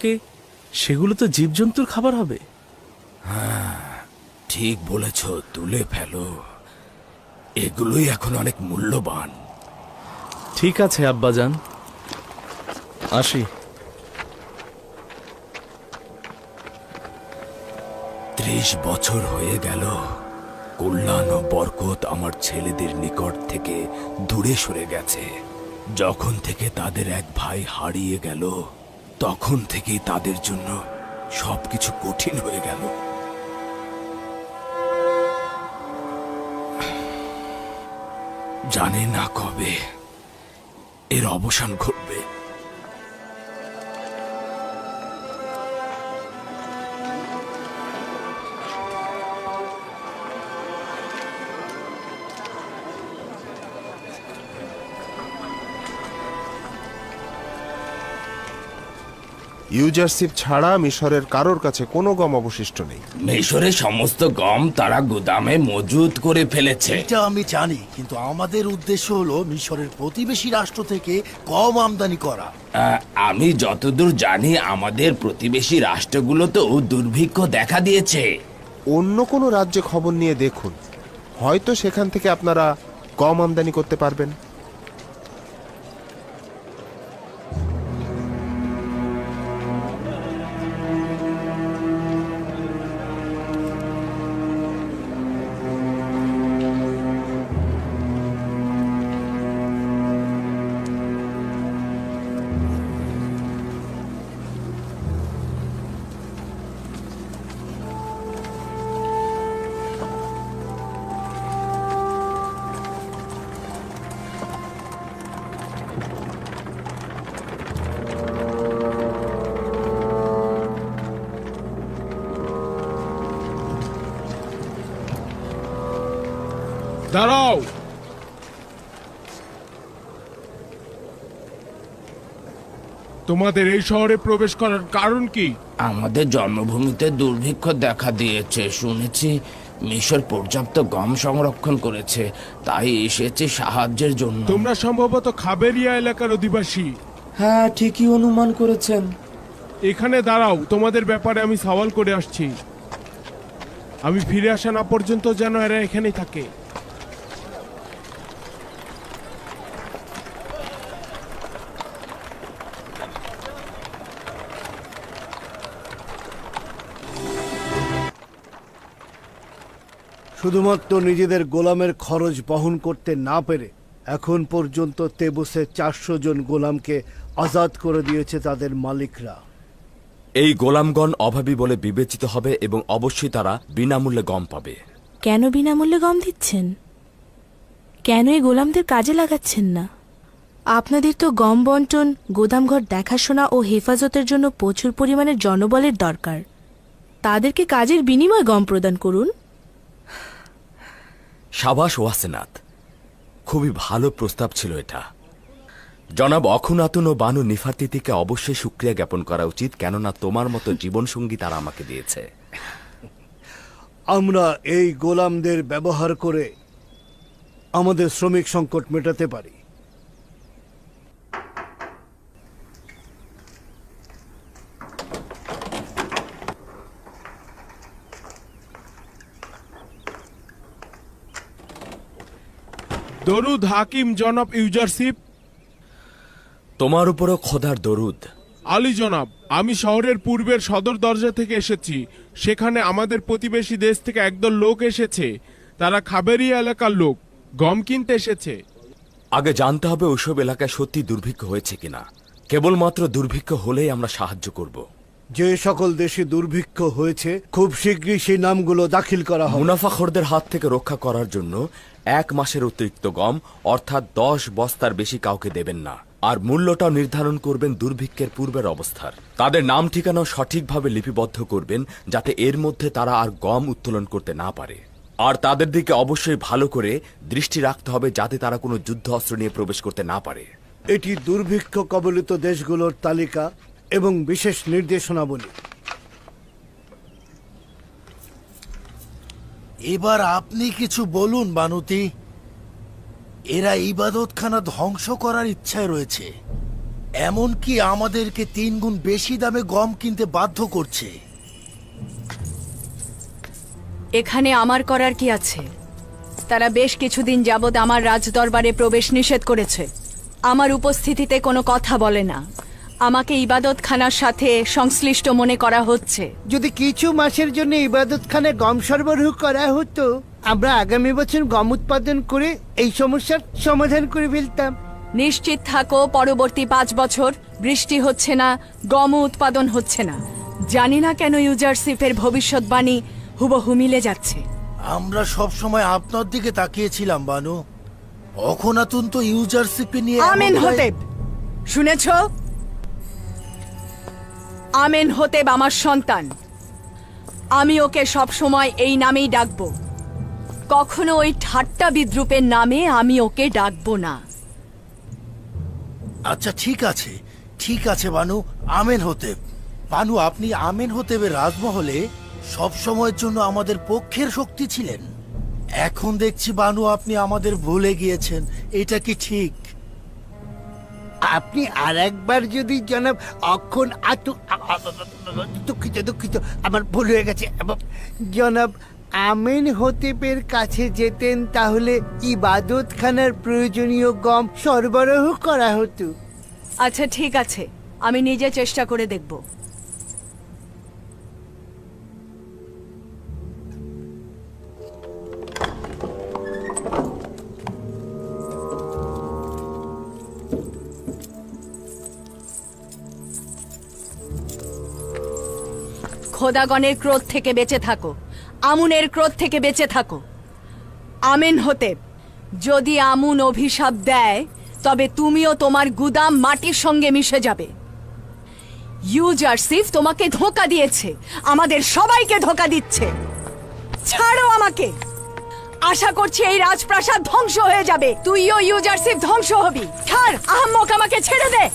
থাকে সেগুলো তো জীবজন্তুর খাবার হবে। হ্যাঁ, ঠিক বলেছ, তুলে ফেলো। এগুলোই এখন অনেক মূল্যবান। ঠিক আছে আব্বাজান, আসি। 30 বছর হয়ে গেল কল্যাণ ও বরকত আমার ছেলেদের নিকট থেকে দূরে সরে গেছে। যখন থেকে তাদের এক ভাই হারিয়ে গেল, তখন থেকেই তাদের জন্য সবকিছু কঠিন হয়ে গেল। জানি না কবে এর অবসান ঘটবে। ইউজারশিপ ছাড়া মিশরের কারোর কাছে কোনো গম অবশিষ্ট নেই। মিশরে সমস্ত গম তারা গুদামে মজুত করে ফেলেছে। এটা আমি জানি, কিন্তু আমাদের উদ্দেশ্য হলো মিশরের প্রতিবেশী রাষ্ট্র থেকে গম আমদানি করা। আমি যতদূর জানি আমাদের প্রতিবেশী রাষ্ট্রগুলোতেও দুর্ভিক্ষ দেখা দিয়েছে। অন্য কোনো রাজ্যে খবর নিয়ে দেখুন, হয়তো সেখান থেকে আপনারা গম আমদানি করতে পারবেন। দাঁড়াও! তোমাদের এই শহরে প্রবেশ করার কারণ কি? আমাদের জন্মভূমিতে দুর্ভিক্ষ দেখা দিয়েছে শুনেছি। মিশর পর্যাপ্ত গম সংরক্ষণ করেছে, তাই এসেছে সাহায্যের জন্য। তোমরা সম্ভবত খাবেরিয়া এলাকার অধিবাসী। হ্যাঁ, ঠিকই অনুমান করেছেন। এখানে দাঁড়াও, তোমাদের ব্যাপারে আমি সওয়াল করে আসছি। আমি ফিরে আসা না পর্যন্ত যেন এরা এখানেই থাকে। শুধুমাত্র নিজেদের গোলামের খরচ বহন করতে না পেরে এখন পর্যন্ত তেবুসে 400 জন গোলামকে আজাদ করে দিয়েছে তাদের মালিকরা। এই গোলামগণ অভাবী বলে বিবেচিত হবে এবং অবশ্যই তারা বিনামূল্যে গম পাবে। কেন বিনামূল্যে গম দিচ্ছেন? কেন এই গোলামদের কাজে লাগাচ্ছেন না? আপনাদের তো গম বন্টন, গোদামঘর দেখাশোনা ও হেফাজতের জন্য প্রচুর পরিমাণের জনবলের দরকার। তাদেরকে কাজের বিনিময়ে গম প্রদান করুন। সাবাস ওয়াসেনাত, খুবই ভালো প্রস্তাব ছিল এটা। জনাব অখুনাতুন ও বানু নিফাতিতিকে অবশ্যই শুকরিয়া জ্ঞাপন করা উচিত, কেননা তোমার মতো জীবনসঙ্গী তারা আমাকে দিয়েছে। আমরা এই গোলামদের ব্যবহার করে আমাদের শ্রমিক সংকট মেটাতে পারি। দরুদ হাকিম জনাব ইউজারশিপ। তোমার উপরও খোদার দরুদ। আলী জনাব, আমি শহরের পূর্বের সদর দরজা থেকে এসেছি। সেখানে আমাদের প্রতিবেশী দেশ থেকে একদল লোক এসেছে। তারা খাবেরিয়া এলাকার লোক, গম কিনতে এসেছে। আগে জানতে হবে ওইসব এলাকায় সত্যি দুর্ভিক্ষ হয়েছে কিনা। কেবলমাত্র দুর্ভিক্ষ হলেই আমরা সাহায্য করব। যে সকল দেশে দুর্ভিক্ষ হয়েছে খুব শীঘ্রই সেই নামগুলো দাখিল করা হবে। মুনাফাখোরদের হাত থেকে রক্ষা করার জন্য 1 মাসের অতিরিক্ত গম অর্থাৎ 10 বস্তার বেশি কাউকে দেবেন না। আর মূল্যটাও নির্ধারণ করবেন দুর্ভিক্ষের পূর্বের অবস্থার। তাদের নাম ঠিকানাও সঠিকভাবে লিপিবদ্ধ করবেন, যাতে এর মধ্যে তারা আর গম উত্তোলন করতে না পারে। আর তাদের দিকে অবশ্যই ভালো করে দৃষ্টি রাখতে হবে, যাতে তারা কোনো যুদ্ধ অস্ত্র নিয়ে প্রবেশ করতে না পারে। এটি দুর্ভিক্ষ কবলিত দেশগুলোর তালিকা এবং বিশেষ নির্দেশনাবলী। এবার আপনি কিছু বলুন বানুতি। এরা ইবাদতখানা ধ্বংস করার ইচ্ছায় রয়েছে। এমনকি আমাদেরকে 3 গুণ বেশি দামে গম কিনতে বাধ্য করছে। এখানে আমার করার কি আছে? তারা বেশ কিছুদিন যাবৎ আমার রাজদরবারে প্রবেশ নিষেধ করেছে। আমার উপস্থিতিতে কোনো কথা বলে না। আমাকে ইবাদতখানার সাথে সংশ্লিষ্ট মনে করা হচ্ছে। যদি কিছু মাসের জন্য ইবাদতখানে গম সরবরাহ করা হতো, আমরা আগামী বছর গম উৎপাদন করে এই সমস্যার সমাধান করে ফেলতাম। নিশ্চিত থাকো, পরবর্তী 5 বছর বৃষ্টি হচ্ছে না, গম উৎপাদন হচ্ছে না। জানি না কেন ইউজারশিপের ভবিষ্যৎবাণী হুবহু মিলে যাচ্ছে। আমরা সব সময় আপনার দিকে তাকিয়েছিলাম বানু। অখনাতুন তো ইউজারশিপে নিয়ে আমেন হতেব, শুনেছ? আমেন হতেব আমার সন্তান। আমি ওকে সব সময় এই নামেই ডাকবো। কখনো ওই ঠাট্টা বিদ্রুপের নামে আমি ওকে ডাকবো না। আচ্ছা ঠিক আছে বানু, আমেন হতেব। বানু, আপনি আমেন হতেবের রাজমহলে সব সময়ের জন্য আমাদের পক্ষের শক্তি ছিলেন। এখন দেখছি বানু আপনি আমাদের ভুলে গিয়েছেন। এটা কি ঠিক? আপনি আর একবার যদি জনাব অক্ষণ দুঃখিত, আমার ভুল হয়ে গেছে। জনাব আমিন হতেবের কাছে যেতেন, তাহলে ইবাদতখানার প্রয়োজনীয় গম সরবরাহ করা হতো। আচ্ছা ঠিক আছে, আমি নিজে চেষ্টা করে দেখব। খোদাগণের ক্রোধ থেকে বেঁচে থাকো, আমুনের ক্রোধ থেকে বেঁচে থাকো। আমেন হতেব, যদি আমুন অভিশাপ দেয় তবে তুমিও তোমার গুদাম মাটির সঙ্গে মিশে যাবে। ইউজারশিপ তোমাকে ধোঁকা দিয়েছে, আমাদের সবাইকে ধোঁকা দিচ্ছে। ছাড়ো আমাকে। আশা করছি এই রাজপ্রাসাদ ধ্বংস হয়ে যাবে, তুইও ইউজারশিপ ধ্বংস হবি। ছাড় আহম্মক, আমাকে ছেড়ে দে।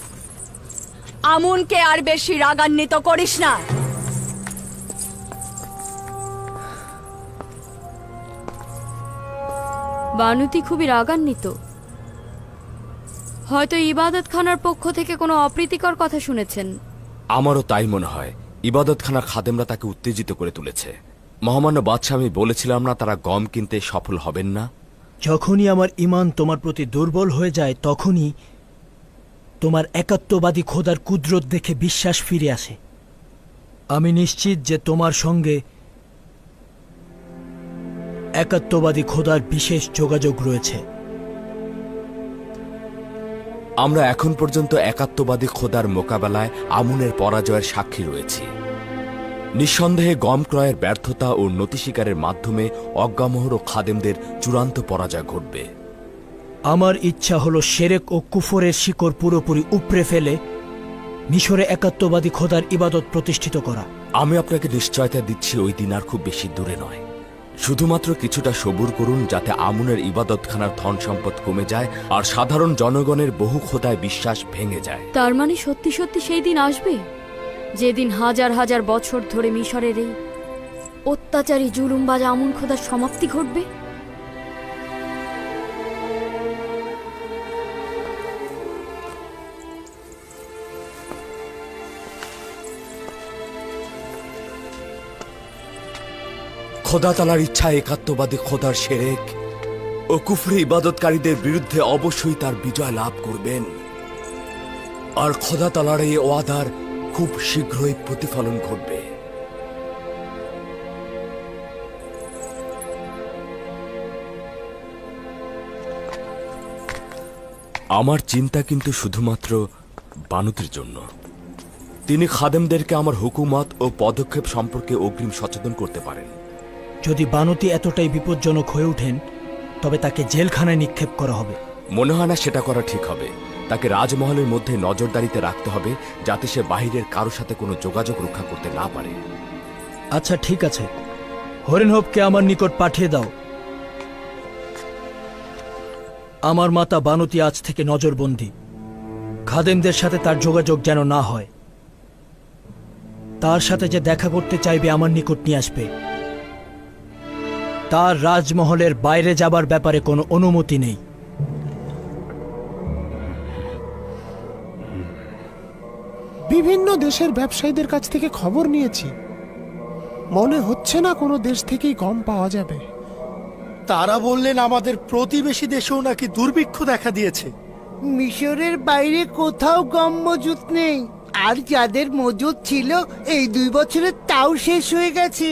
আমুনকে আর বেশি রাগান্বিত করিস না। বানুতি খুবই রাগান্বিত। হয়তো ইবাদতখানার পক্ষ থেকে কোনো অপ্রীতিকর কথা শুনেছেন। আমারও তাই মনে হয়। ইবাদতখানার খাদেমরা তাকে উত্তেজিত করে তুলেছে। মহামান্য বাদশাহ, আমি বলেছিলাম না তারা গম কিনতে সফল হবেন না? যখনই আমার ঈমান তোমার প্রতি দুর্বল হয়ে যায়, তখনই তোমার একাত্মবাদী খোদার কুদরত দেখে বিশ্বাস ফিরে আসে। আমি নিশ্চিত যে তোমার সঙ্গে একাত্মবাদী খোদার বিশেষ যোগাযোগ রয়েছে। আমরা এখন পর্যন্ত একাত্মবাদী খোদার মোকাবেলায় আমুনের পরাজয়ের সাক্ষী রয়েছি। নিঃসন্দেহে গম ক্রয়ের ব্যর্থতা ও নতি স্বীকারের মাধ্যমে অজ্ঞামোহর ও খাদেমদের চূড়ান্ত পরাজয় ঘটবে। আমার ইচ্ছা হলো শিরক ও কুফরের শিকড় পুরোপুরি উপড়ে ফেলে মিশরে একাত্মবাদী খোদার ইবাদত প্রতিষ্ঠিত করা। আমি আপনাকে নিশ্চয়তা দিচ্ছি, ওই দিন আর খুব বেশি দূরে নয়। শুধুমাত্র কিছুটা সবুর করুন, যাতে আমুনের ইবাদতখানার ধন সম্পদ কমে যায় আর সাধারণ জনগণের বহু খোদায় বিশ্বাস ভেঙে যায়। তার মানে সত্যি সত্যি সেই দিন আসবে, যেদিন হাজার হাজার বছর ধরে মিশরের এই অত্যাচারী জুলুমবাজ আমুন খোদার সমাপ্তি ঘটবে। খোদা তালার ইচ্ছা একাত্মবাদী খোদার শিরক ও কুফরি ইবাদতকারীদের বিরুদ্ধে অবশ্যই তার বিজয় লাভ করবেন, আর খোদা তালার এই ওয়াদার খুব শীঘ্রই প্রতিফলন ঘটবে। আমার চিন্তা কিন্তু শুধুমাত্র বানুতির জন্য। তিনি খাদেমদেরকে আমার হুকুমত ও পদক্ষেপ সম্পর্কে অগ্রিম সচেতন করতে পারেন। যদি বানুতি এতটাই বিপজ্জনক হয়ে ওঠেন, তবে তাকে জেলখানায় নিক্ষেপ করা হবে। মনে হয় না সেটা করা ঠিক হবে। তাকে রাজমহলের মধ্যে নজরদারিতে রাখতে হবে, যাতে সে বাহিরের কারো সাথে কোনো যোগাযোগ রক্ষা করতে না পারে। আচ্ছা ঠিক আছে, হরিণহবকে আমার নিকট পাঠিয়ে দাও। আমার মাতা বানুতি আজ থেকে নজরবন্দী। খাদেমদের সাথে তার যোগাযোগ যেন না হয়। তার সাথে যে দেখা করতে চাইবে আমার নিকট নিয়ে আসবে। তার রাজমহলের বাইরে যাবার ব্যাপারে কোনো অনুমতি নেই। বিভিন্ন দেশের ব্যবসায়ীদের কাছ থেকে খবর নিয়েছি, মনে হচ্ছে না কোনো দেশ থেকেই গম পাওয়া যাবে। তারা বললেন আমাদের প্রতিবেশী দেশেও নাকি দুর্ভিক্ষ দেখা দিয়েছে। মিশরের বাইরে কোথাও গম মজুত নেই, আর যাদের মজুত ছিল এই 2 বছরে তাও শেষ হয়ে গেছে।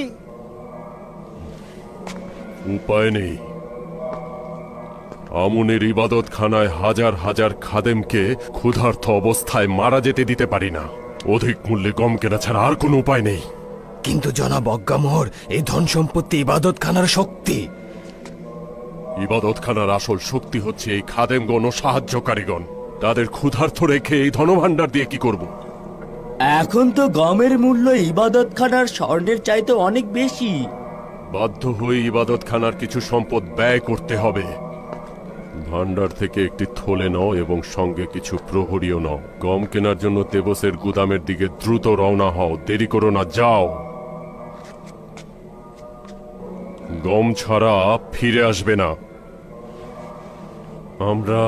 উপায় নেই, আমুনের ইবাদতখানায় হাজার হাজার খাদেমকে ক্ষুধার্ত অবস্থায় মারা যেতে দিতে পারি না। অধিক মূল্যে গম কেনা ছাড়া আর কোনো উপায় নেই। কিন্তু জনাব অজ্ঞামোহর, এই ধন সম্পত্তি ইবাদতখানার শক্তি। ইবাদতখানার আসল শক্তি হচ্ছে এই খাদেমগণ ও সাহায্যকারীগণ। তাদের ক্ষুধার্ত রেখে এই ধনভাণ্ডার দিয়ে কি করব? এখন তো গমের মূল্য ইবাদতখানার স্বর্ণের চাইতে অনেক বেশি। বাধ্য হয়ে ইবাদতখানার কিছু সম্পদ ব্যয় করতে হবে। ভান্ডার থেকে একটি থলে নাও এবং সঙ্গে কিছু প্রহরীও নাও। গম কেনার জন্য তেবসের গুদামের দিকে দ্রুত রওনা হও, দেরি করো না, যাও। গম ছাড়া ফিরে আসবে না। আমরা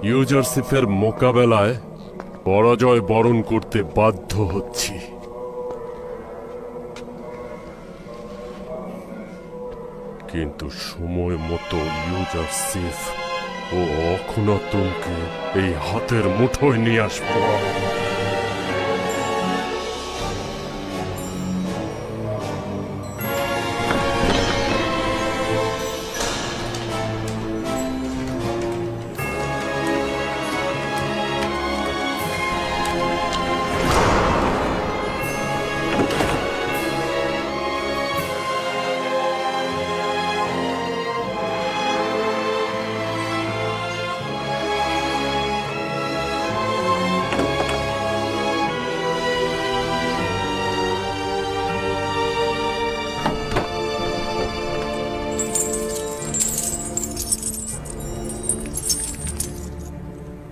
ইউজারশিপের মোকাবেলায় পরাজয় বরণ করতে বাধ্য হচ্ছি। কিন্তু সময় মতো ইউজারশিপ ও অখুনাতুনকে এই হাতের মুঠোয় নিয়ে আসবো।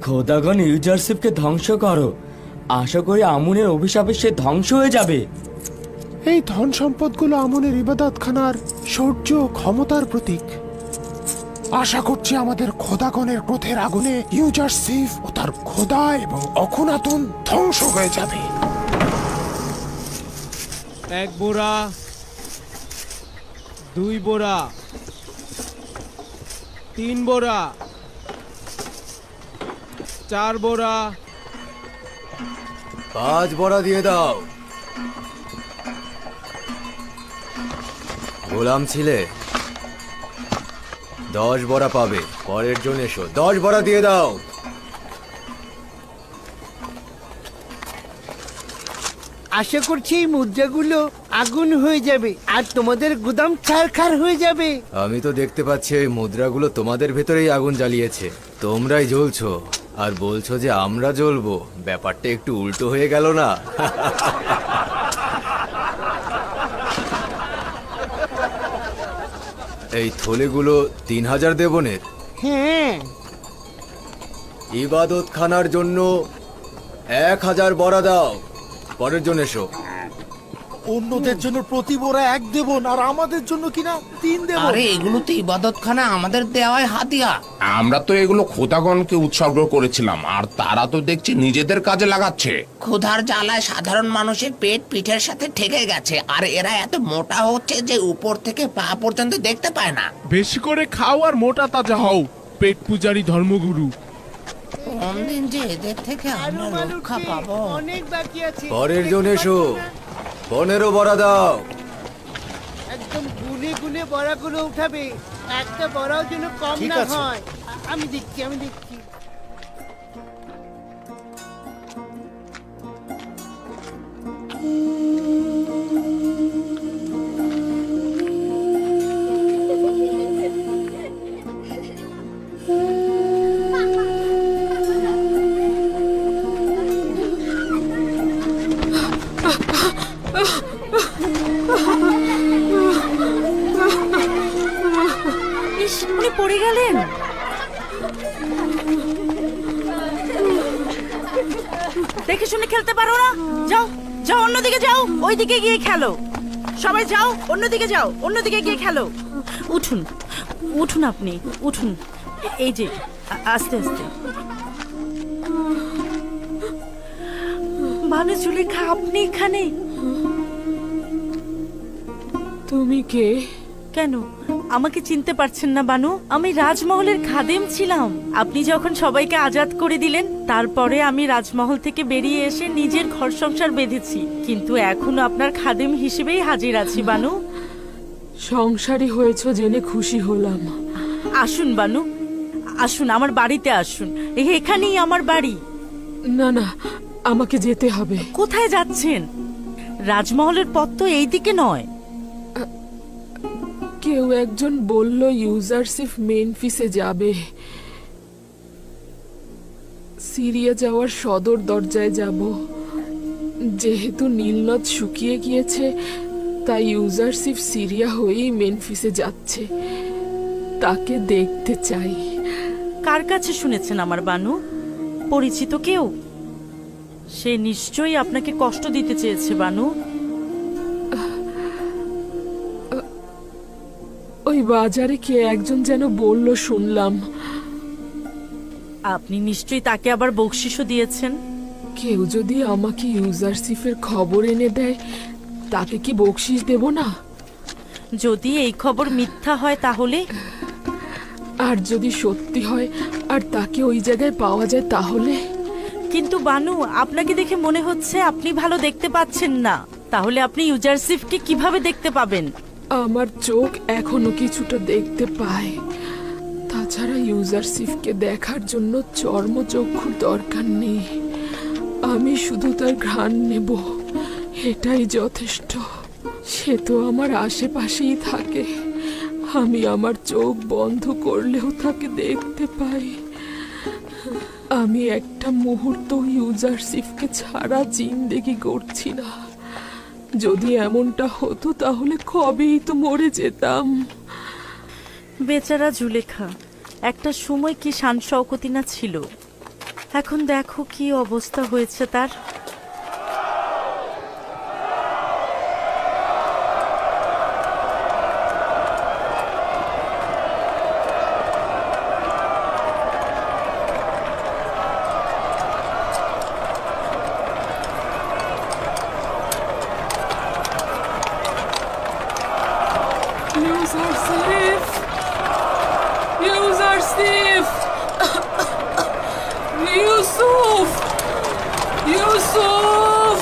খোদাগণ ইউজারশিপকে ধ্বংস করো। আশা করি আমুনের অভিশাপে সে ধ্বংস হয়ে যাবে। এই ধন সম্পদগুলো আমনের ইবাদতখানার শৌর্য ও ক্ষমতার প্রতীক। আশা করছি আমাদের খোদাগণের ক্রোধের আগুনে ইউজারশিপ ও তার খোদা এবং অখুনাতুন ধ্বংস হয়ে যাবে। 1 বোরা, 2 বোরা, 3 বোরা, 4 বোরা, 5 বড়া দিয়ে দাও। গোলাম ছিলে 10 বড়া পাবে। পরের জন এসো, 10 বড়া দিয়ে দাও। আশা করছি এই মুদ্রাগুলো আগুন হয়ে যাবে আর তোমাদের গুদাম ছারখার হয়ে যাবে। আমি তো দেখতে পাচ্ছি এই মুদ্রাগুলো তোমাদের ভেতরেই আগুন জ্বালিয়েছে। তোমরাই জ্বলছো আর বলছো যে আমরা জ্বলবো। ব্যাপারটা একটু উল্টো হয়ে গেল না? এই থলেগুলো 3000 দেবনের। হ্যাঁ, ইবাদতখানার জন্য 1000 বড়া দাও। পরের জন এসো। অন্যদের জন্য প্রতি বোরা 1 দেবন, আর আমাদের জন্য কিনা 3 দেবন। আরে এগুলো তো ইবাদতখানা আমাদের দেওয়ায় হাতিয়া। আমরা তো এগুলো খোদাগণকে উৎসর্গ করেছিলাম, আর তারা তো দেখছি নিজেদের কাজে লাগাচ্ছে। ক্ষুধার জ্বালায় সাধারণ মানুষের পেট পিঠের সাথে ঠেকে গেছে, আর এরা এত মোটা হচ্ছে যে উপর থেকে পা পর্যন্ত দেখতে পায় না। বেশি করে খাও আর মোটা তাজা হও, পেট পূজারী ধর্মগুরু। কোন দিন যে এদের থেকে আমরা রক্ষা পাবো। অনেক বাকি আছে। পরের জন এসো, 15 বড়া দাও। একদম গুনে গুনে বড়াগুলো উঠাবে, একটা বড়াও যেন কম ঠিক না আছে। হয়। আমি দেখছি। ইস, উনি পড়ে গেলেন। দেখে শুনে খেলতে পারো না? যাও যাও, অন্যদিকে যাও, ওইদিকে গিয়ে খেলো। সবাই যাও, অন্যদিকে যাও, অন্যদিকে গিয়ে খেলো। উঠুন উঠুন, আপনি উঠুন। এই যে আস্তে আস্তে। মানু জুলেখা, আপনি এখানে? তুমি কে? কেন আমাকে চিনতে পারছেন না বানু? আমি রাজমহলের খাদেম ছিলাম। আপনি যখন সবাইকে আজাদ করে দিলেন, তারপরে আমি রাজমহল থেকে বেরিয়ে এসে নিজের ঘর সংসার বেঁধেছি, কিন্তু এখনো আপনার খাদেম হিসেবেই হাজির আছি বানু। সংসারী হয়েছো জেনে খুশি হলাম। আসুন বানু, আসুন আমার বাড়িতে আসুন, এখানেই আমার বাড়ি। না না, আমাকে যেতে হবে। কোথায় যাচ্ছেন? রাজমহলের পথ তো এইদিকে নয়। কেউ একজন বলল ইউজারসিফ মেনফিসে যাবে। সিরিয়া যাওয়ার সদর দরজায় যাব। যেহেতু নীলনদ শুকিয়ে গিয়েছে, তাই ইউজারসিফ সিরিয়া হয়েই মেনফিসে যাচ্ছে। তাকে দেখতে চাই। কার কাছে শুনেছেন আমার বানু? পরিচিত কেউ? সে নিশ্চয়ই আপনাকে কষ্ট দিতে চেয়েছে বানু। ওই বাজারে কে একজন যেন বলল, শুনলাম। আপনি নিশ্চয়ই তাকে আবার বকশিশও দিয়েছেন। কেউ যদি আমাকে ইউজারসিফের খবর এনে দেয়, তাকে কি বকশিশ দেব না? যদি এই খবর মিথ্যা হয় তাহলে? আর যদি সত্যি হয় আর তাকে ওই জায়গায় পাওয়া যায় তাহলে? কিন্তু বানু, আপনাকে দেখে মনে হচ্ছে আপনি ভালো দেখতে পাচ্ছেন না। তাহলে আপনি ইউজারসিফকে কিভাবে দেখতে পাবেন? আমার চোখ এখনো কিছুটা দেখতে পায়। তাছাড়া ইউজারসিফকে দেখার জন্য চর্মচক্ষুর দরকার নেই। আমি শুধু তার ঘ্রাণ নেব, এটাই যথেষ্ট। সে তো আমার আশেপাশেই থাকে। আমি আমার চোখ বন্ধ করলেও তাকে দেখতে পাই। আমি একটা মুহূর্ত ইউজারসিফকে ছাড়া জিন্দেগি করছি না। যদি এমনটা হতো তাহলে কবেই তো মরে যেতাম। বেচারা জুলেখা, একটা সময় কি শান শওকতি না ছিল। এখন দেখো কি অবস্থা হয়েছে তার। ইউজারসিফ! ইউজারসিফ! ইউসুফ! ইউসুফ!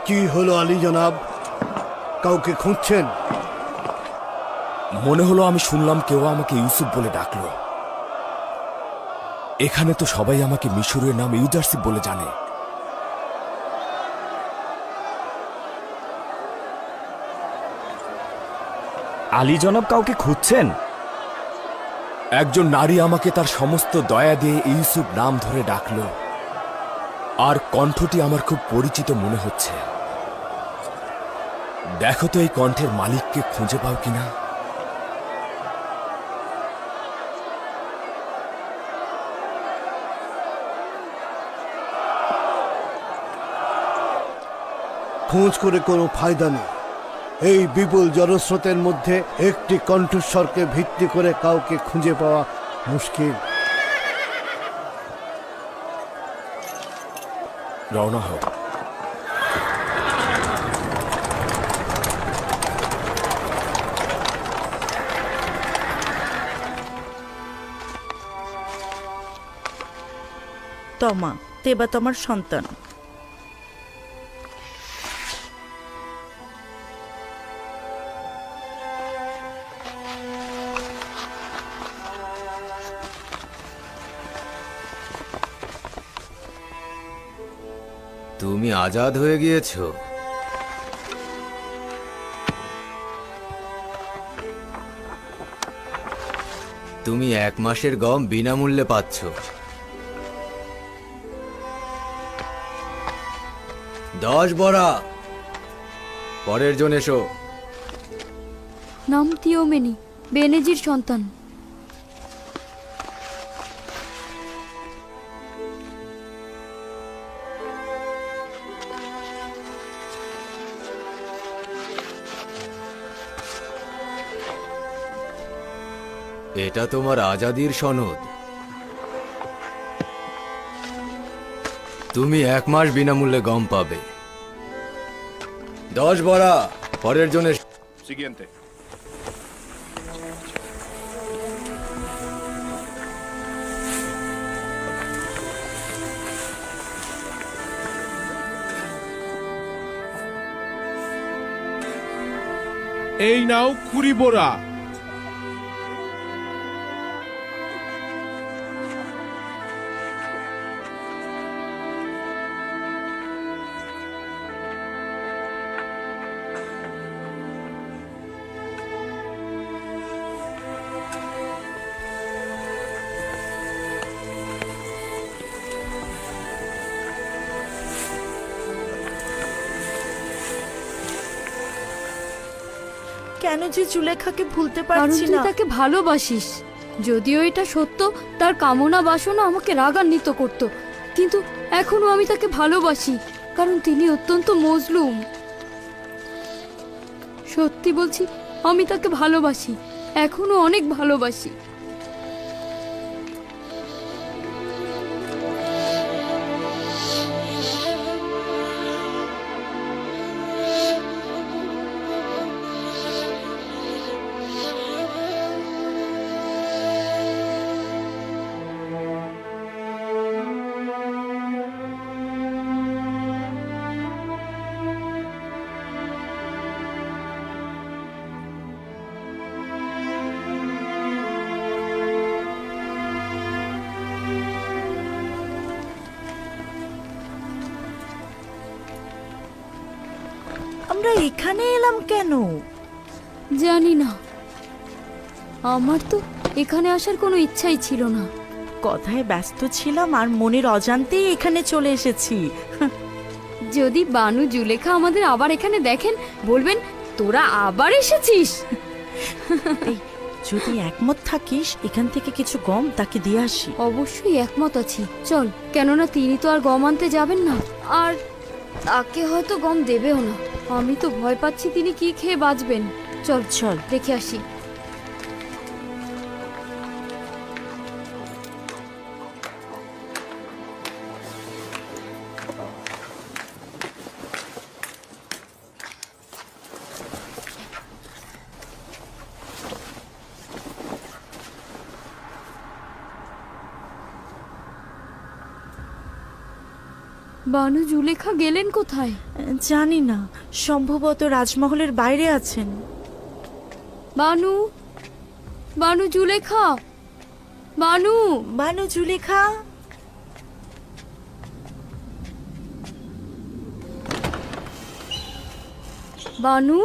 কি হলো আলী জনাব? কাউকে খুঁজছেন? মনে হলো আমি শুনলাম কেউ আমাকে ইউসুফ বলে ডাকলো। এখানে তো সবাই আমাকে মিশরের নাম ইউজারসিফ বলে জানে। আলী জনাব কাউকে খুঁজছেন? একজন নারী আমাকে তার সমস্ত দয়া দিয়ে ইউসুফ নাম ধরে ডাকলো, আর কণ্ঠটি আমার খুব পরিচিত মনে হচ্ছে। দেখো তো এই কণ্ঠের মালিককে খুঁজে পাও কিনা। খোঁজ করে কোনো ফায়দা নেই। এই বিপুল জনস্রোতের মধ্যে একটি কণ্ঠস্বরকে ভিত্তি করে কাউকে খুঁজে পাওয়া মুশকিল। রওনা হোক। তমা, তেবা তোমার সন্তান। তুমি আজাদ হয়ে গিয়েছো। তুমি 1 মাসের গম বিনামূল্যে পাচ্ছ। 10 বড়া। পরের জন এসো। নাম তিওমেনি, বেনেজির সন্তান। এটা তোমার আজাদির সনদ। তুমি 1 মাস বিনামূল্যে গম পাবে। 10 বড়া পরের জন্য। Siguiente. এই নাও 20 বোরা। কেন যে জুলেখাকে ভুলতে কারণ পারছি তুই না। তাকে ভালোবাসিস। যদিও এটা সত্য, তার কামনা বাসনা আমাকে রাগান্বিত করত, কিন্তু এখনো আমি তাকে ভালোবাসি, কারণ তিনি অত্যন্ত মজলুম। সত্যি বলছি, আমি তাকে ভালোবাসি, এখনো অনেক ভালোবাসি। আমরা এখানে এলাম কেন জানি না, আমার তো এখানে আসার কোনো ইচ্ছাই ছিল না। কথায় ব্যস্ত ছিলাম আর মনের অজান্তেই এখানে চলে এসেছি। যদি বানু জুলেখা আমাদের আবার এখানে দেখেন, বলবেন তোরা আবার এসেছিস। যদি একমত থাকিস, এখান থেকে কিছু গম তাকে দিয়ে আসি। অবশ্যই একমত আছি, চল। কেননা তিনি তো আর গম আনতে যাবেন না, আর তাকে হয়তো গম দেবেও না। আমি তো ভয় পাচ্ছি তিনি কি খেয়ে বাঁচবেন। চল চল, দেখে আসি। বানু জুলেখা গেলেন কোথায় জানি না, সম্ভবত রাজমহলের বাইরে আছেন। বানু, বানু জুলেখা, বানু, বানু জুলেখা। বানু,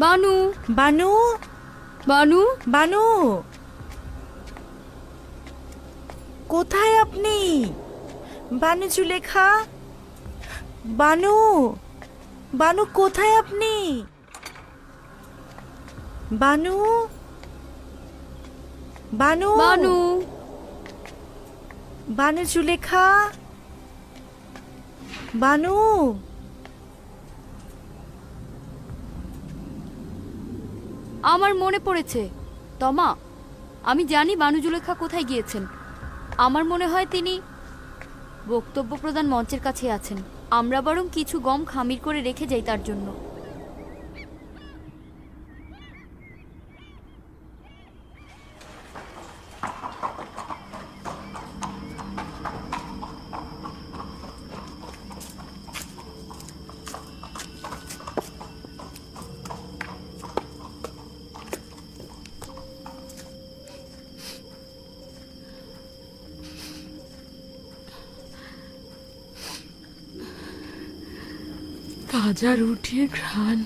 বানু, বানু, বানু, বানু, কোথায় আপনি? বানু জুলেখা, বানু, বানু কোথায় আপনি? বানু, বানু, বানু, বানু জুলেখা, বানু। আমার মনে পড়েছে তমা, আমি জানি বানু জুলেখা কোথায় গিয়েছেন। আমার মনে হয় তিনি বক্তব্য প্রদান মঞ্চের কাছে আছেন। আমরা বরং কিছু গম খামির করে রেখে যাই তার জন্য। তাজা রুটির ঘ্রাণ।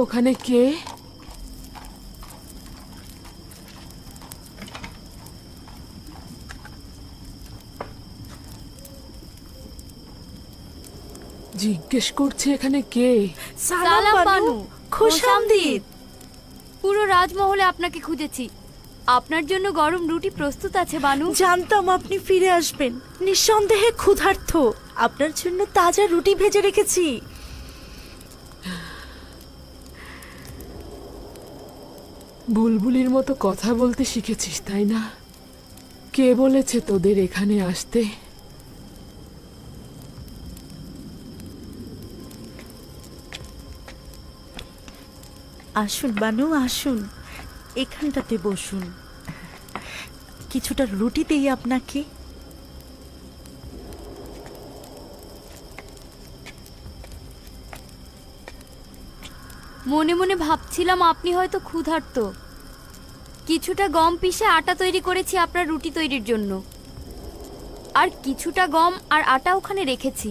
ওখানে কে? জিজ্ঞেস করছে এখানে কে? সালাম বানু, খোশামদিদ। পুরো রাজমহলে আপনাকে খুঁজেছি। আপনার জন্য গরম রুটি প্রস্তুত আছে বানু। জানতাম আপনি ফিরে আসবেন। নিঃসন্দেহে ক্ষুধার্ত। আপনার জন্য তাজা রুটি ভেজে রেখেছি। বুলবুলির মতো কথা বলতে শিখেছিস তাই না? কে বলেছে তোদের এখানে আসতে? আসুন বানু, আসুন, এখানটাতে বসুন। কিছুটা রুটি দেই আপনাকে। মনে মনে ভাবছিলাম আপনি হয়তো ক্ষুধার্ত। কিছুটা গম পিষে আটা তৈরি করেছি আপনার রুটি তৈরির জন্য, আর কিছুটা গম আর আটা ওখানে রেখেছি।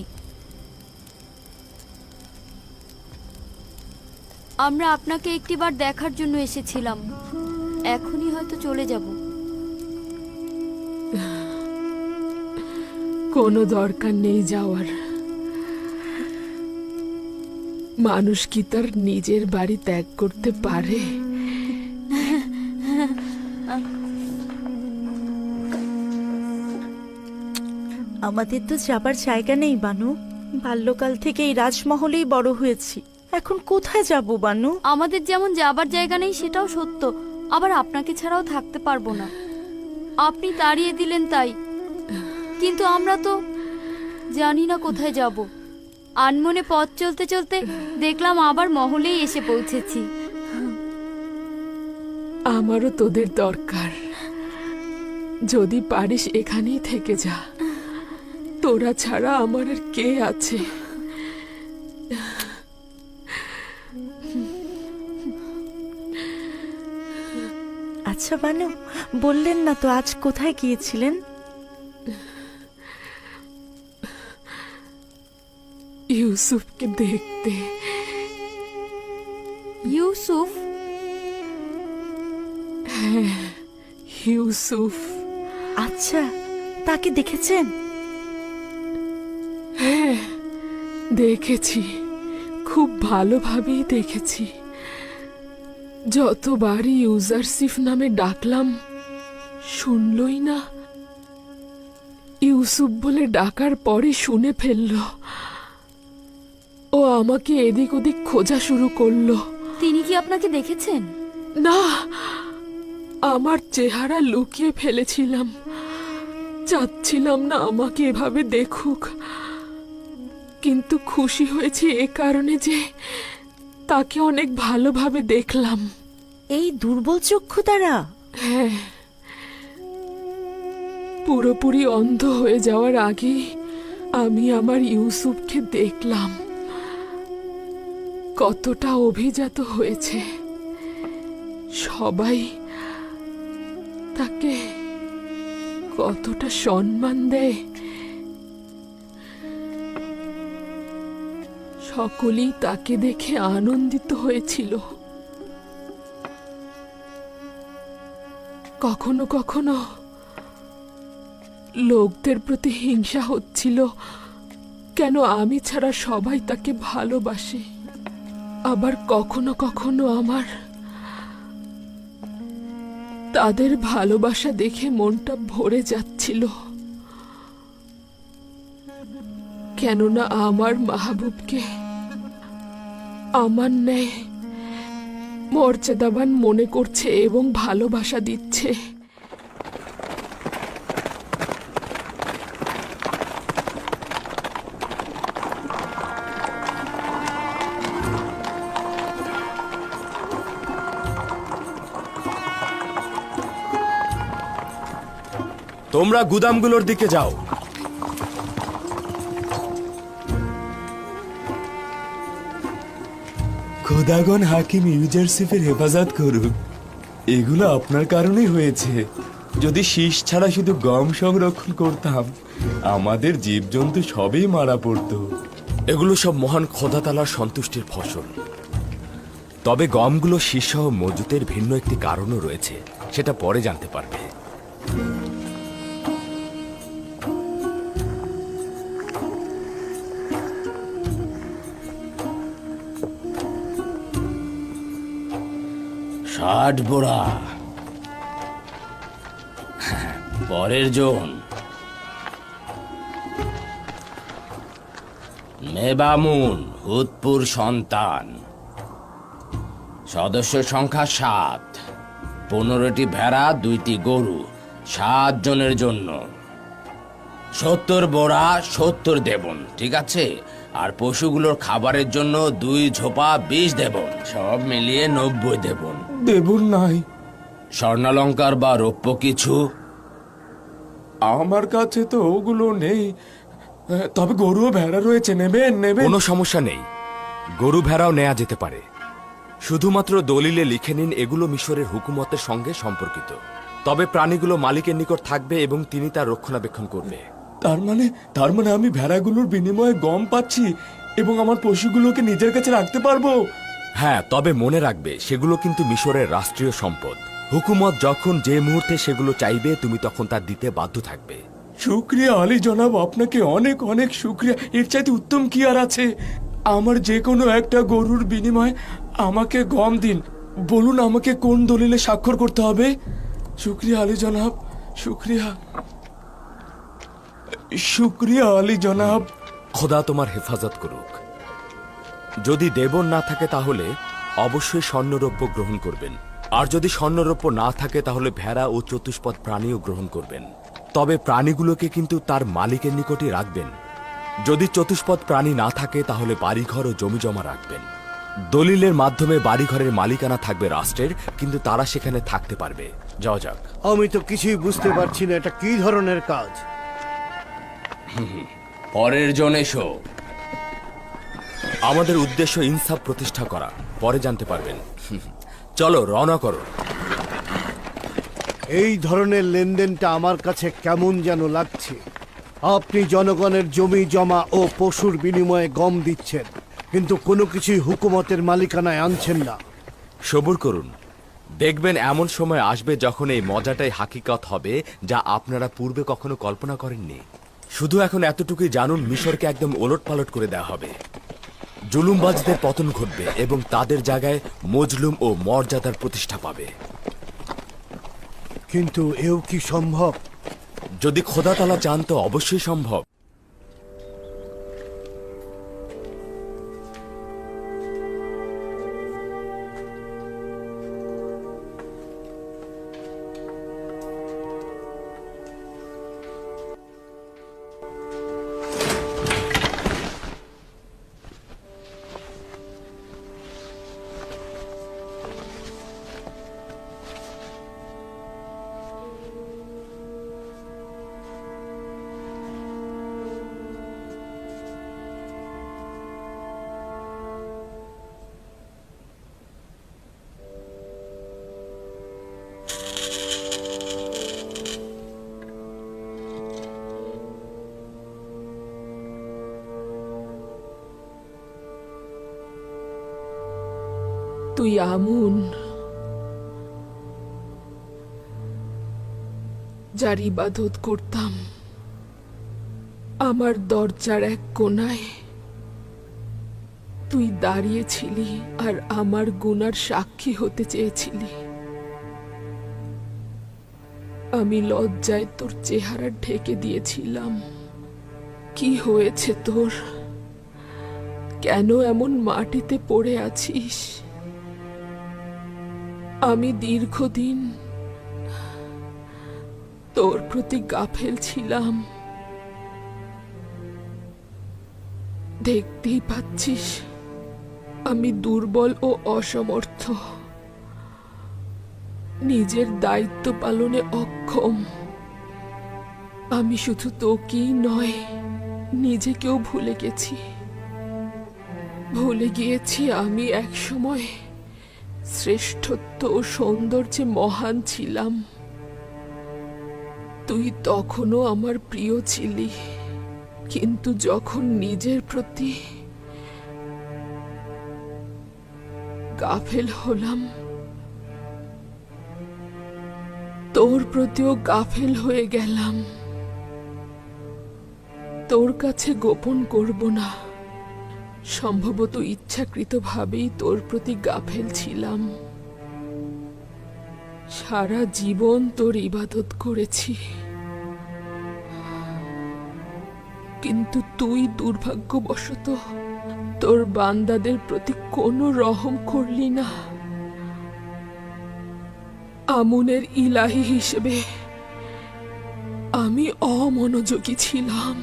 আমরা আপনাকে একটিবার দেখার জন্য এসেছিলাম। এখনই হয়তো চলে যাব। কোনো দরকার নেই যাওয়ার। মানুষ কি তার নিজের বাড়ি ত্যাগ করতে পারে? আমাদের তো যাবার জায়গা নেই বানু। বাল্যকাল থেকে এই রাজমহলেই বড় হয়েছি। এখন কোথায় যাব বানু? আমাদের যেমন যাবার জায়গা নেই সেটাও সত্য, আবার আপনাকে ছাড়াও থাকতে পারবো না। আপনি তাড়িয়ে দিলেন তাই, কিন্তু আমরা তো জানি না কোথায় যাব। আনমনে পথ চলতে চলতে দেখলাম আবার মহলেই এসে পৌঁছেছি। আমারও তোদের দরকার। যদি পারিস এখানেই থেকে যা। তোরা ছাড়া আমার আর কে আছে? আচ্ছা বানু, বললেন না তো আজ কোথায় গিয়েছিলেন? ইউসুফকে দেখতে। ইউসুফ? হ্যাঁ, ইউসুফ। আচ্ছা, তাকে দেখেছেন? হ্যাঁ, দেখেছি। খুব ভালোভাবেই দেখেছি। যতবারই ইউজারসিফ নামে ডাকলাম শুনলই না। ইউসুফ বলে ডাকার পরে শুনে ফেলল। ও আমাকে এদিক ওদিক খোঁজা শুরু করলো। তিনি কি আপনাকে দেখেছেন? না, আমার চেহারা লুকিয়ে ফেলেছিলাম। চাচ্ছিলাম না আমাকে এভাবে দেখুক, কিন্তু খুশি হয়েছি এ কারণে যে তাকে অনেক ভালোভাবে দেখলাম। এই দুর্বল চক্ষু দ্বারা? হ্যাঁ, পুরোপুরি অন্ধ হয়ে যাওয়ার আগে আমি আমার ইউসুফকে দেখলাম। কতটা অভিজাত হয়েছে। সবাই তাকে কতটা সম্মান দেয়। সকলেই তাকে দেখে আনন্দিত হয়েছিল। কখনো কখনো লোকদের প্রতি হিংসা হচ্ছিল, কেন আমি ছাড়া সবাই তাকে ভালোবাসে। আবার কখনো কখনো আমার তাদের ভালোবাসা দেখে মনটা ভরে যাচ্ছিল, কেননা আমার মাহবুবকে আমার ন্যায় মর্যাদাবান মনে করছে এবং ভালোবাসা দিচ্ছে। তোমরা গুদামগুলোর দিকে যাও। খোদাগণ হাকিম ইউজারসিফের হেফাজত করুক। এগুলো আপনার কারণেই হয়েছে। যদি শীষ ছাড়া শুধু গম সংরক্ষণ করতাম, আমাদের জীবজন্তু সবই মারা পড়তো। এগুলো সব মহান খোদা তাআলার সন্তুষ্টির ফসল। তবে গমগুলো শীর্ষসহ মজুতের ভিন্ন একটি কারণও রয়েছে, সেটা পরে জানতে পারবে। ষাট বোড়া পরের জন মেবামুন, হুতপুর সন্তান, সদস্য সংখ্যা 7, 15টি ভেড়া, 2টি গরু, 7 জনের জন্য 70 বোড়া, 70 দেবন, ঠিক আছে? আর পশুগুলোর খাবারের জন্য 2 ঝোপা 20 দেবন, সব মিলিয়ে 90 দেবন। দেবন নাই। স্বর্ণালঙ্কার বা রৌপ্য কিছু? আমার কাছে তো ওগুলো নেই, তবে গরু ও ভেড়া রয়েছে, নেবেন? কোনো সমস্যা নেই, গরু ভেড়াও নেওয়া যেতে পারে। শুধুমাত্র দলিলে লিখে নিন এগুলো মিশরের হুকুমতের সঙ্গে সম্পর্কিত। তবে প্রাণীগুলো মালিকের নিকট থাকবে এবং তিনি তার রক্ষণাবেক্ষণ করবে। তার মানে আমি ভেড়াগুলোর বিনিময়ে গম পাচ্ছি এবং আমার পশুগুলোকে নিজের কাছে রাখতে পারবো? হ্যাঁ, তবে মনে রাখবে সেগুলো কিন্তু মিশরের রাষ্ট্রীয় সম্পদ। হুকুমত যখন যে মুহূর্তে সেগুলো চাইবে তুমি তখন তা দিতে বাধ্য থাকবে। শুক্রিয়া আলী জনাব, আপনাকে অনেক অনেক শুক্রিয়া। এর চাইতে উত্তম কি আর আছে? আমার যে কোনো একটা গরুর বিনিময়ে আমাকে গম দিন। বলুন আমাকে কোন দলিলে স্বাক্ষর করতে হবে? শুক্রিয়া আলী জনাব, শুক্রিয়া, শুক্রিয়া আলী জনাব। খোদা তোমার হেফাজত করুক। যদি দেবন না থাকে তাহলে অবশ্যই স্বর্ণরৌপ্য গ্রহণ করবেন, আর যদি স্বর্ণরৌপ্য না থাকে তাহলে ভেড়া ও চতুষ্পদ প্রাণীও গ্রহণ করবেন। তবে প্রাণীগুলোকে কিন্তু তার মালিকের নিকটই রাখবেন। যদি চতুষ্পদ প্রাণী না থাকে তাহলে বাড়িঘর ও জমি জমা রাখবেন। দলিলের মাধ্যমে বাড়িঘরের মালিকানা থাকবে রাষ্ট্রের, কিন্তু তারা সেখানে থাকতে পারবে। যাও যাক। আমি তো কিছুই বুঝতে পারছি না, এটা কি ধরনের কাজ? পরের জন এসো। আমাদের উদ্দেশ্য ইনসাফ প্রতিষ্ঠা করা, পরে জানতে পারবেন। চলো রওনা করো। এই ধরনের লেনদেনটা আমার কাছে কেমন যেন লাগছে। আপনি জনগণের জমি জমা ও পশুর বিনিময়ে গম দিচ্ছেন, কিন্তু কোনো কিছুই হুকুমতের মালিকানায় আনছেন না। সবুর করুন, দেখবেন এমন সময় আসবে যখন এই মজাটাই হাকিকত হবে, যা আপনারা পূর্বে কখনো কল্পনা করেননি। শুধু এখন এতটুকুই জানুন, মিশরকে একদম ওলটপালট করে দেওয়া হবে। জুলুমবাজদের পতন ঘটবে এবং তাদের জায়গায় মজলুম ও মর্যাদার প্রতিষ্ঠা পাবে। কিন্তু এও কি সম্ভব? যদি খোদা তাআলা চান তো অবশ্যই সম্ভব। তুই আমুন, যার ইবাদত করতাম। আমার দরজার এক কোনায় তুই দাঁড়িয়েছিলি আর আমার গুনার সাক্ষী হতে চেয়েছিলি। আমি লজ্জায় তোর চেহারা ঢেকে দিয়েছিলাম। কি হয়েছে তোর? কেন এমন মাটিতে পড়ে আছিস? আমি দীর্ঘদিন তোর প্রতি গাফেল ছিলাম। দেখতেই পাচ্ছিস আমি দুর্বল ও অসমর্থ, নিজের দায়িত্ব পালনে অক্ষম। আমি শুধু তোকেই নয়, নিজেকেও ভুলে গেছি। ভুলে গিয়েছি আমি একসময় শ্রেষ্ঠত্ব ও সৌন্দর্যে মহান ছিলাম। তুই তখনও আমার প্রিয় ছিলি, কিন্তু যখন নিজের প্রতি গাফেল হলাম, তোর প্রতিও গাফেল হয়ে গেলাম। তোর কাছে গোপন করব না, সম্ভবত ইচ্ছাকৃতভাবেই তোর প্রতি গাফেল ছিলাম। সারা জীবন তোর ইবাদত করেছি, কিন্তু তুই দুর্ভাগ্যবশত তোর বান্দাদের প্রতি কোনো রহম করলি না। আমুনের ইলাহি হিসেবে আমি অমনোযোগী ছিলাম।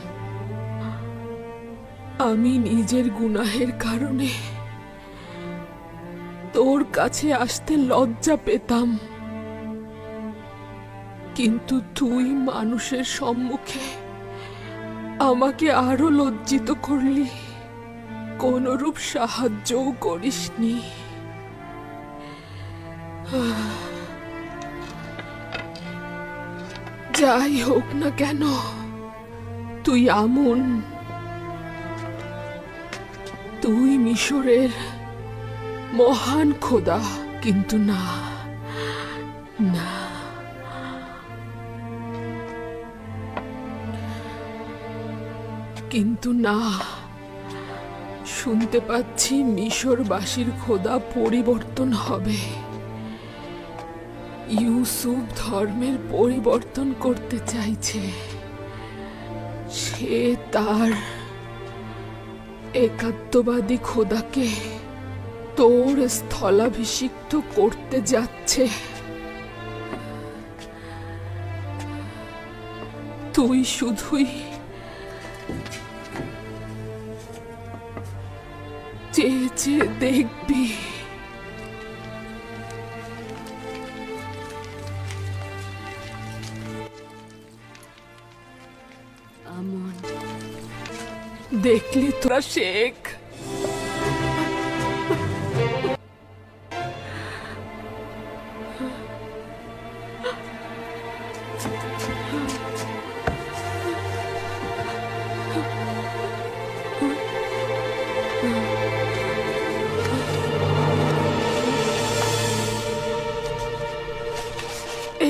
আমি নিজের গুনাহের কারণে তোর কাছে আসতে লজ্জা পেতাম, কিন্তু তুই মানুষের সম্মুখে আমাকে আরো লজ্জিত করলি, কোনরূপ সাহায্যও করিসনি। যাই হোক না কেন, তুই আমুন, তুই মিশরের মহান খোদা, কিন্তু না না, কিন্তু না, শুনতে পাচ্ছি মিশরবাসীর খোদা পরিবর্তন হবে। ইউসুফ ধর্মের পরিবর্তন করতে চাইছে। সে তার একাত্মবাদী খোদাকে তোর স্থলাভিষিক্ত করতে যাচ্ছে। তুই শুধুই চেয়ে চেয়ে দেখবি। আমন, দেখলি তোরা শেখ,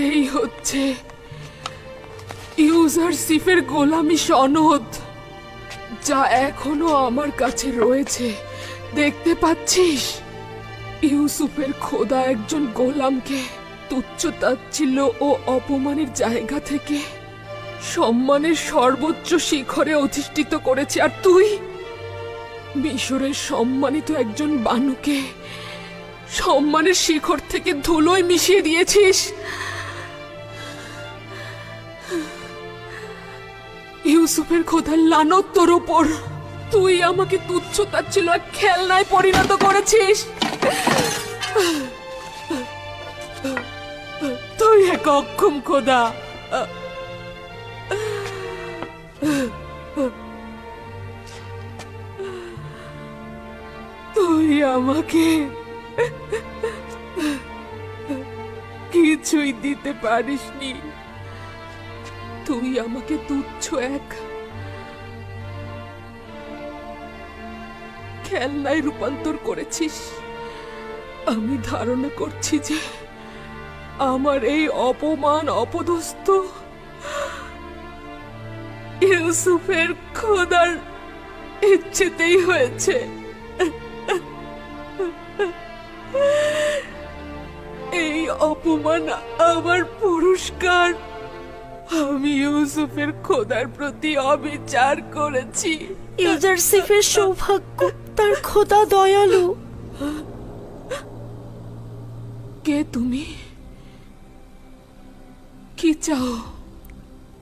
এই হচ্ছে ইউজারশিপের গোলামি সনদ, যা এখনো আমার কাছে রয়েছে। দেখতে পাচ্ছিস, ইউসুফের খোদা একজন গোলামকে তুচ্ছ তাচ্ছিল্য ও অপমানের জায়গা থেকে সম্মানের সর্বোচ্চ শিখরে অধিষ্ঠিত করেছে, আর তুই মিশরের সম্মানিত একজন বানুকে সম্মানের শিখর থেকে ধুলোয় মিশিয়ে দিয়েছিস। ইউসুফের খোদার লানত তোর উপর। তুই আমাকে তুচ্ছ তাচ্ছিল্য আর খেলনায় পরিণত করেছিস। তুই এক অক্ষম খোদা। তুই আমাকে কিছুই দিতে পারিসনি। তুই আমাকে তুচ্ছ এক খেলনায় রূপান্তর করেছিস। আমি ধারণা করছি যে আমার এই অপমান অপদস্থ ইউসুফের খোদার ইচ্ছেতেই হয়েছে। এই অপমান আমার পুরস্কার। আমি ইউসুফের খোদার প্রতি অবিচার করেছি। ইউজারশিপের সৌভাগ্য, তার খোদা দয়ালু। কে তুমি? কি চাও?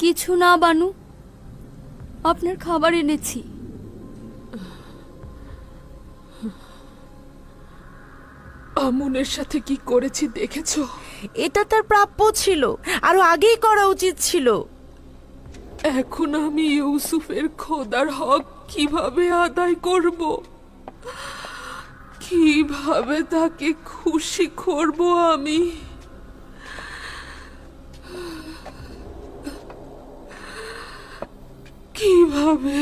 কিছু না বানু, আপনার খাবার এনেছি। আমুনের সাথে কি করেছি দেখেছো? এটা তার প্রাপ্য ছিল, আরো আগেই করা উচিত ছিল। এখন আমি ইউসুফের খোদার হক কিভাবে আদায় করব? কিভাবে তাকে খুশি করব আমি? কিভাবে?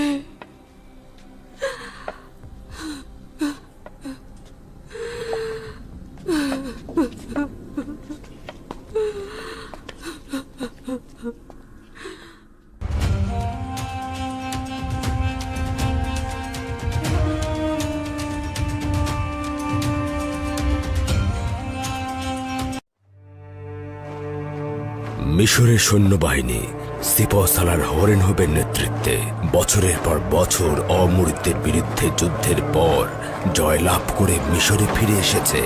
মিশরের সৈন্যবাহিনী সিপসালার হরেনহোবের নেতৃত্বে বছরের পর বছর অমরিতদের বিরুদ্ধে যুদ্ধের পর জয়লাভ করে মিশরে ফিরে এসেছে।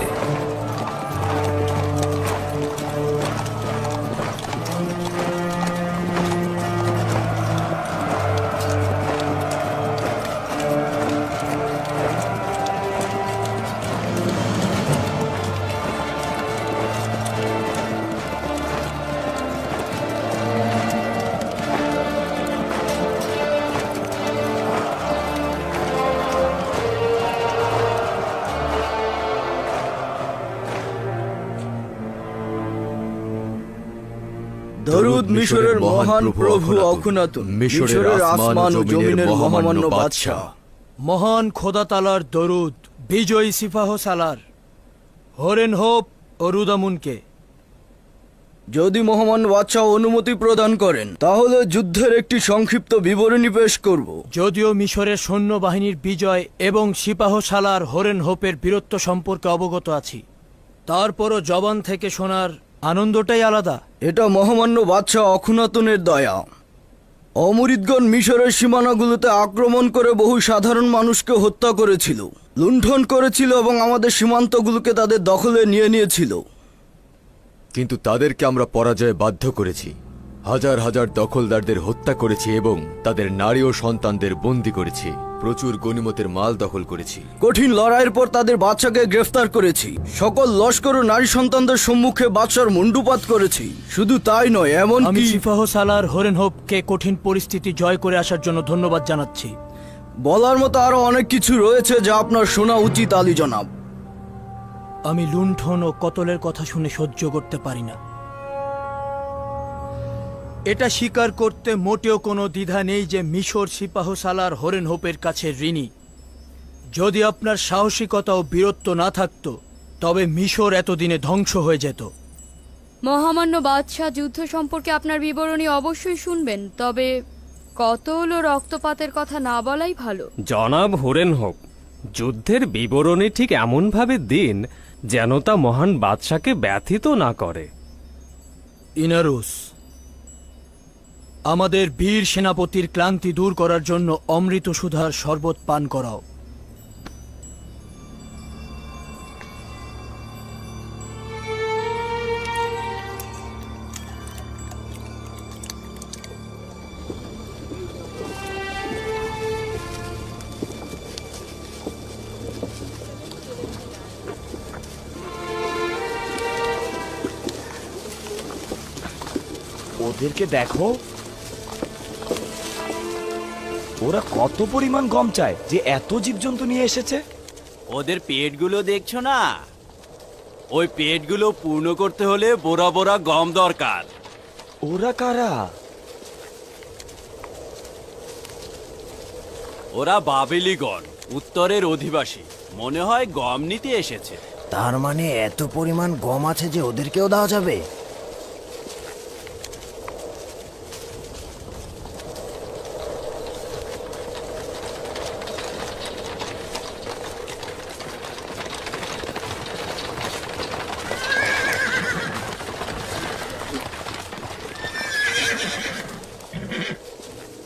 দরুদ মিশরের মহান প্রভু অখুনাতুন, মিশরের আসমান ও জমিনের মহামান্য বাদশাহ। মহান খোদা তালার দরুদ বিজয়ী সিপাহ সালার, হরেন হোপ ও রুদামুনকে। যদি মহামান্য বাদশাহ অনুমতি প্রদান করেন তাহলে যুদ্ধের একটি সংক্ষিপ্ত বিবরণী পেশ করব। যদিও মিশরের সৈন্যবাহিনীর বিজয় এবং সিপাহ সালার হরেন হোপের বীরত্ব সম্পর্কে অবগত আছি, তারপরও জবান থেকে শোনার আনন্দটাই আলাদা। এটা মহামান্য বাদশাহ অখুনাতুনের দয়া। অমরিদগণ মিশরের সীমানাগুলোতে আক্রমণ করে বহু সাধারণ মানুষকে হত্যা করেছিল, লুণ্ঠন করেছিল এবং আমাদের সীমান্তগুলোকে তাদের দখলে নিয়ে নিয়েছিল। কিন্তু তাদেরকে আমরা পরাজয়ে বাধ্য করেছি। হাজার হাজার দখলদারদের হত্যা করেছি এবং তাদের নারী ও সন্তানদের বন্দী করেছি। প্রচুর গনিমতের মাল দখল করেছি। কঠিন লড়াইয়ের পর তাদের বাদশাকে গ্রেফতার করেছি। সকল লস্কর ও নারী সন্তানদের সম্মুখে বাদশার মুন্ডুপাত করেছি। শুধু তাই নয়, আমি এমনকি সিপাহ সালার হরেন হোপকে কঠিন পরিস্থিতি জয় করে আসার জন্য ধন্যবাদ জানাচ্ছি। বলার মতো আরো অনেক কিছু রয়েছে যা আপনার শোনা উচিত আলী জনাব। আমি লুণ্ঠন ও কতলের কথা শুনে সহ্য করতে পারি না। এটা স্বীকার করতে মোটেও কোনো দ্বিধা নেই যে মিশর সিপাহ সালার হরেন হোপের কাছে ঋণী। যদি আপনার সাহসিকতা ও বীরত্ব না থাকতো তবে মিশর এতদিনে ধ্বংস হয়ে যেত। মহামান্য বাদশাহ, যুদ্ধ সম্পর্কে আপনার বিবরণী অবশ্যই শুনবেন, তবে কতল ও রক্তপাতের কথা না বলাই ভালো। জনাব হরেন হোপ, যুদ্ধের বিবরণী ঠিক এমনভাবে দিন যেন তা মহান বাদশাকে ব্যথিত না করে। ইনারুস, আমাদের বীর সেনাপতির ক্লান্তি দূর করার জন্য অমৃত সুধার শরবত পান করাও। ওদেরকে দেখো, ওরা কত পরিমাণ গম চায় যে এত জীবজন্তু নিয়ে এসেছে। ওদের পেটগুলো দেখছো না? ওই পেটগুলো পূর্ণ করতে হলে বোরা বোরা গম দরকার। ওরা কারা? ওরা বাবেলিগণ, উত্তরের অধিবাসী। মনে হয় গম নিতে এসেছে। তার মানে এত পরিমাণ গম আছে যে ওদেরকেও দেওয়া যাবে?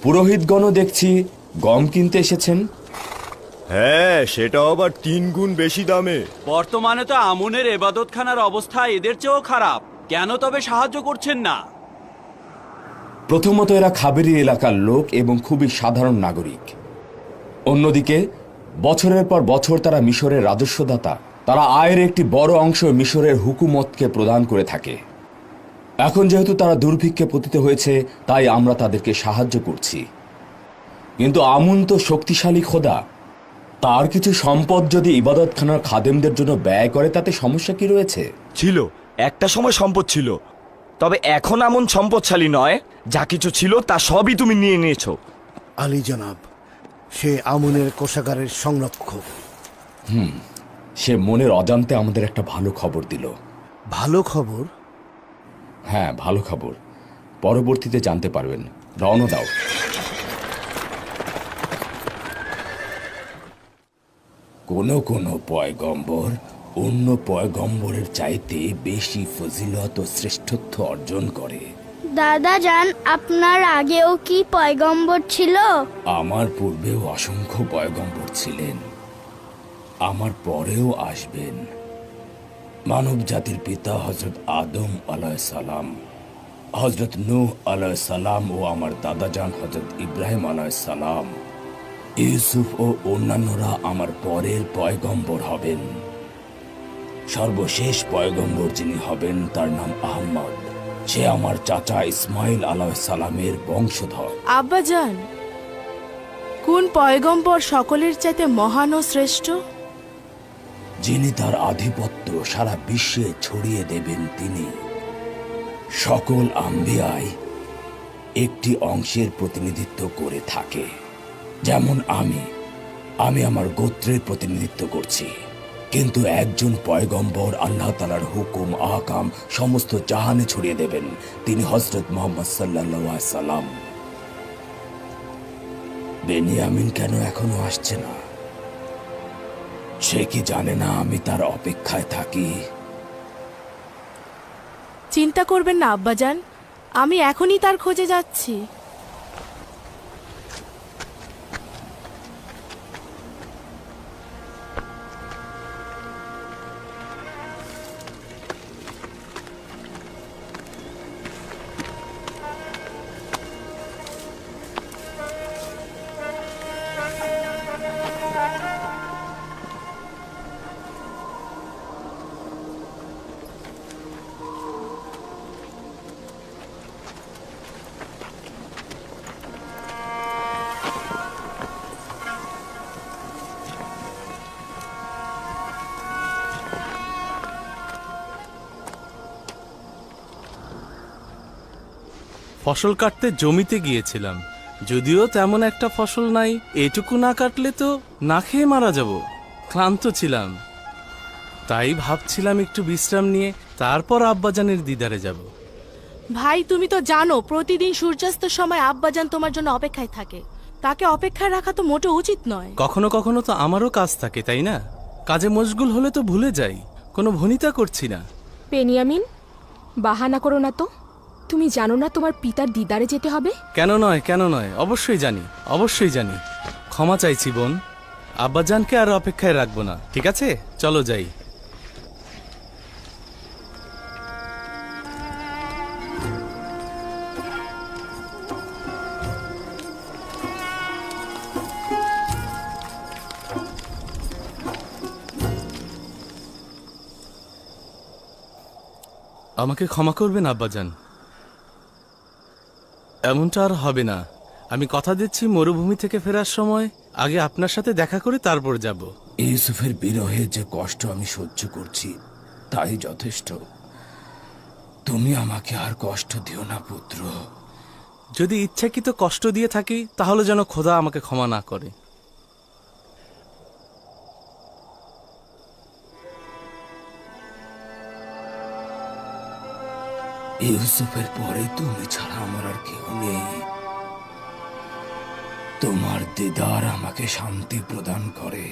পুরোহিতগণও দেখছি গম কিনতে এসেছেন। হ্যাঁ, সেটা আবার 3 গুণ বেশি দামে। বর্তমানে তো আমুনের এবাদতখানার অবস্থা এদের চেয়েও খারাপ। কেন তবে সাহায্য করছেন না? প্রথমত এরা খাবেরি এলাকার লোক এবং খুবই সাধারণ নাগরিক। অন্যদিকে বছরের পর বছর তারা মিশরের রাজস্বদাতা। তারা আয়ের একটি বড় অংশ মিশরের হুকুমতকে প্রদান করে থাকে। এখন যেহেতু তারা দুর্ভিক্ষে পতিত হয়েছে, তাই আমরা তাদেরকে সাহায্য করছি। কিন্তু আমুন তো শক্তিশালী খোদা, তার কিছু সম্পদ যদি ইবাদতখানার খাদেমদের জন্য ব্যয় করে তাতে সমস্যা কি রয়েছে? ছিল, একটা সময় সম্পদ ছিল, তবে এখন এমন সম্পদশালী নয়। যা কিছু ছিল তা সবই তুমি নিয়ে নিয়েছো। আলী জনাব, সে আমুনের কোষাগারের সংরক্ষক। সে মনের অজান্তে আমাদের একটা ভালো খবর দিল। ভালো খবর? হ্যাঁ, ভালো খবর। পরবর্তীতে জানতে পারবেন। রওনা দাও। কোন পয়গম্বর অন্য পয়গম্বরের চাইতে বেশি ফজিলত ও শ্রেষ্ঠত্ব অর্জন করে। দাদা যান, আপনার আগেও কি পয়গম্বর ছিল? আমার পূর্বেও অসংখ্য পয়গম্বর ছিলেন, আমার পরেও আসবেন। মানব জাতির পিতা হজরত আদম আলাইহিস সালাম, হজরত নূহ আলাইহিস সালাম ও আমার দাদাজান হজরত ইব্রাহিম আলাইহিস সালাম, ইউসুফ ও অন্যান্যরা আমার পরের পয়গম্বর হবেন। সর্বশেষ পয়গম্বর যিনি হবেন তার নাম আহমদ। সে আমার চাচা ইসমাইল আলাইহিস সালামের বংশধর। আব্বাজান, কোন পয়গম্বর সকলের চাইতে মহান ও শ্রেষ্ঠ? যিনি তার আধিপত্য সারা বিশ্বে ছড়িয়ে দেবেন তিনি। সকল আম্বিয়ায় একটি অংশের প্রতিনিধিত্ব করে থাকে। যেমন আমি আমার গোত্রের প্রতিনিধিত্ব করছি, কিন্তু একজন পয়গম্বর আল্লাহ তাআলার হুকুম আহকাম সমস্ত জাহানে ছড়িয়ে দেবেন। তিনি হযরত মুহাম্মদ সাল্লাল্লাহু আলাইহি সাল্লাম। বেনিয়ামিন কেন এখনো আসছে না? সে কি জানে না আমি তার অপেক্ষায় থাকি? চিন্তা করবেন না আব্বাজান, আমি এখনই তার খোঁজে যাচ্ছি। ফসল কাটতে জমিতে গিয়েছিলাম, যদিও তেমন একটা ফসল নাই। এটুকু না কাটলে তো না খেয়ে মারা যাব। ক্লান্ত ছিলাম, তাই ভাবছিলাম একটু বিশ্রাম নিয়ে তারপর আব্বাজানের দিদারে যাব। ভাই, তুমি তো জানো প্রতিদিন সূর্যাস্তের সময় আব্বাজান তোমার জন্য অপেক্ষায় থাকে। তাকে অপেক্ষায় রাখা তো মোটেও উচিত নয়। কখনো কখনো তো আমারও কাজ থাকে, তাই না? কাজে মশগুল হলে তো ভুলে যাই। কোনো ভনিতা করছি না। বেনিয়ামিন, বাহানা করো না তো। তুমি জানো না তোমার পিতার দিদারে যেতে হবে? কেন নয়, কেন নয়, অবশ্যই জানি, অবশ্যই জানি। ক্ষমা চাইছি বোন, আব্বাজানকে আর অপেক্ষায় রাখবো না। ঠিক আছে, চলো যাই। আমাকে ক্ষমা করবেন আব্বাজান, এমনটা আর হবে না। আমি কথা দিচ্ছি মরুভূমি থেকে ফেরার সময় আগে আপনার সাথে দেখা করে তারপর যাব। ইউসুফের বিরহে যে কষ্ট আমি সহ্য করছি তাই যথেষ্ট। তুমি আমাকে আর কষ্ট দিও না পুত্র। যদি ইচ্ছাকৃত কষ্ট দিয়ে থাকি তাহলে যেন খোদা আমাকে ক্ষমা না করে। ইউসুফের পরে তুমি ছাড়া আমার আর কেউ নেই। তোমার দিদার আমাকে শান্তি প্রদান করে।